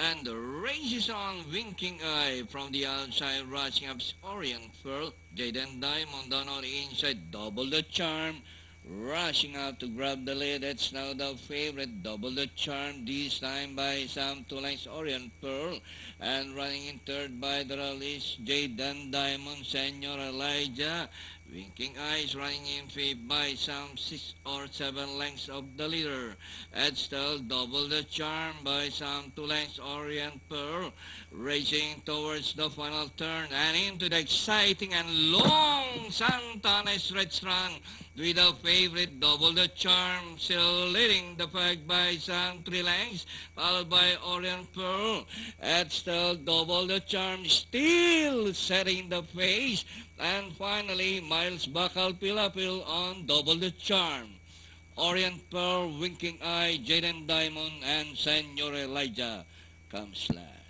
And the race is on. Winking Eye from the outside, rushing up Orient Pearl. Jaden Diamond down on the inside, double the charm. Rushing out to grab the lead. It's now the favorite, double the charm. This time by some 2 lengths, Orient Pearl. And running in third by the release, Jaden Diamond, Senor Elijah. Winking Eyes running in fifth by some 6 or 7 lengths of the leader. Still double the charm by some 2 lengths, Orient Pearl. Racing towards the final turn and into the exciting and long Santana stretch run with a favorite, double the charm, still leading the pack by some 3 lengths, followed by Orient Pearl. Still double the charm, still setting the pace. And finally, Miles Bakal Pilapil on double the charm. Orient Pearl, Winking Eye, Jaden Diamond, and Senor Elijah comes last.